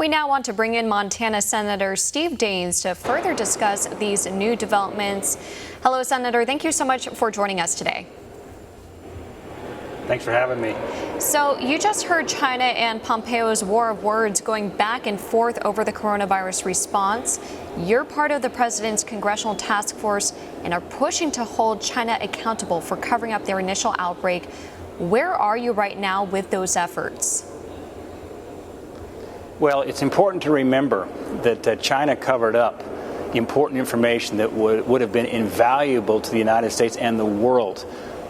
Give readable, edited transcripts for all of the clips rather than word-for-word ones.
We now want to bring in Montana Senator Steve Daines to further discuss these new developments. Hello, Senator. Thank you so much for joining us today. Thanks for having me. So you just heard China and Pompeo's war of words going back and forth over the coronavirus response. You're part of the president's congressional task force and are pushing to hold China accountable for covering up their initial outbreak. Where are you right now with those efforts? Well, it's important to remember that China covered up important information that would have been invaluable to the United States and the world,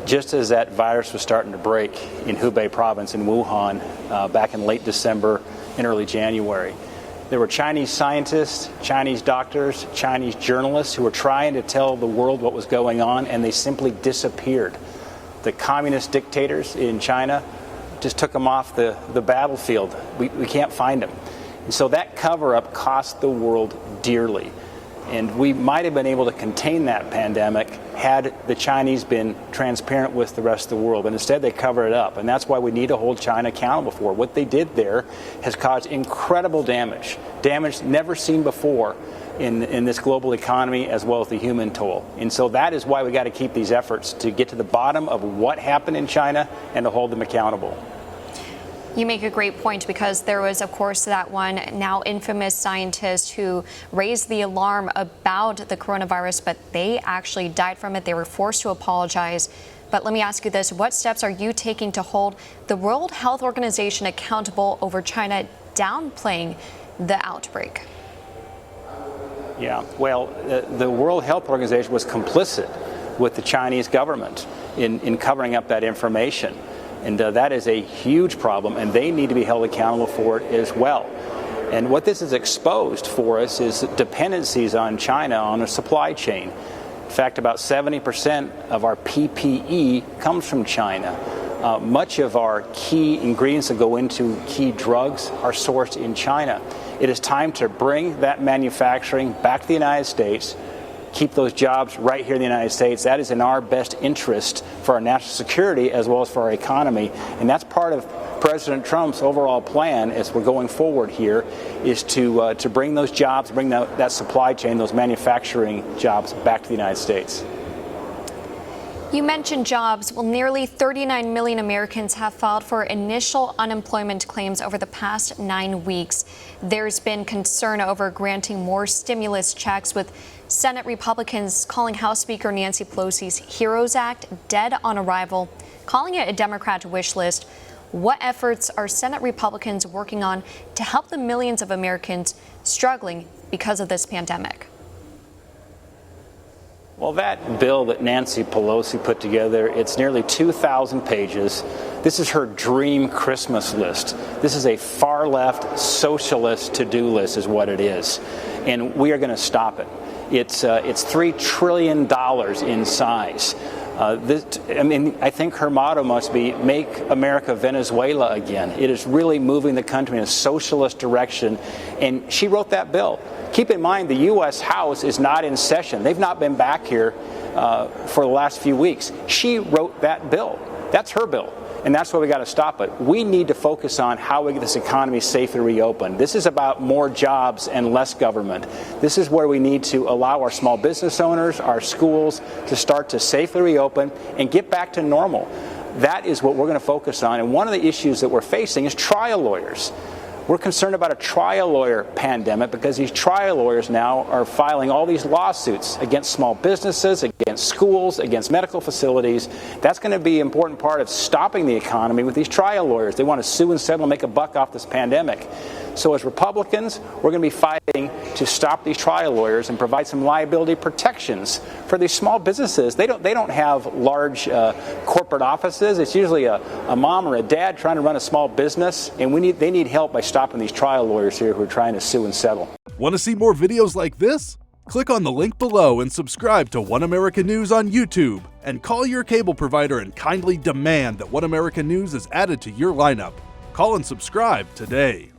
just as that virus was starting to break in Hubei province in Wuhan back in late December and early January. There were Chinese scientists, Chinese doctors, Chinese journalists who were trying to tell the world what was going on, and they simply disappeared. The communist dictators in China just took them off the battlefield. We can't find them. And so that cover-up cost the world dearly. And we might have been able to contain that pandemic had the Chinese been transparent with the rest of the world. But instead, they cover it up. And that's why we need to hold China accountable for it. What they did there has caused incredible damage never seen before in this global economy, as well as the human toll. And so that is why we got to keep these efforts to get to the bottom of what happened in China and to hold them accountable. You make a great point, because there was, of course, that one now infamous scientist who raised the alarm about the coronavirus, but they actually died from it. They were forced to apologize. But let me ask you this. What steps are you taking to hold the World Health Organization accountable over China downplaying the outbreak? Yeah, well, the World Health Organization was complicit with the Chinese government in covering up that information. And that is a huge problem, and they need to be held accountable for it as well. And what this has exposed for us is dependencies on China on a supply chain. In fact, about 70% of our PPE comes from China. Much of our key ingredients that go into key drugs are sourced in China. It is time to bring that manufacturing back to the United States, keep those jobs right here in the United States. That is in our best interest for our national security as well as for our economy. And that's part of President Trump's overall plan as we're going forward here, is to bring those jobs, bring that supply chain, those manufacturing jobs back to the United States. You mentioned jobs. Well, nearly 39 million Americans have filed for initial unemployment claims over the past 9 weeks. There's been concern over granting more stimulus checks, with Senate Republicans calling House Speaker Nancy Pelosi's HEROES Act dead on arrival, calling it a Democrat wish list. What efforts are Senate Republicans working on to help the millions of Americans struggling because of this pandemic? Well, that bill that Nancy Pelosi put together, it's nearly 2,000 pages. This is her dream Christmas list. This is a far-left socialist to-do list is what it is. And we are going to stop it. It's $3 trillion in size. I think her motto must be "Make America Venezuela Again." It is really moving the country in a socialist direction, and she wrote that bill. Keep in mind, the U.S. House is not in session. They've not been back here for the last few weeks. She wrote that bill. That's her bill. And that's why we got to stop it. We need to focus on how we get this economy safely reopened. This is about more jobs and less government. This is where we need to allow our small business owners, our schools, to start to safely reopen and get back to normal. That is what we're going to focus on. And one of the issues that we're facing is trial lawyers. We're concerned about a trial lawyer pandemic because these trial lawyers now are filing all these lawsuits against small businesses, against schools, against medical facilities. That's going to be an important part of stopping the economy with these trial lawyers. They want to sue and settle and make a buck off this pandemic. So as Republicans, we're going to be fighting to stop these trial lawyers and provide some liability protections for these small businesses. They don't have large corporate offices. It's usually a mom or a dad trying to run a small business, and they need help by stopping these trial lawyers here who are trying to sue and settle. Want to see more videos like this? Click on the link below and subscribe to One American News on YouTube, and call your cable provider and kindly demand that One American News is added to your lineup. Call and subscribe today.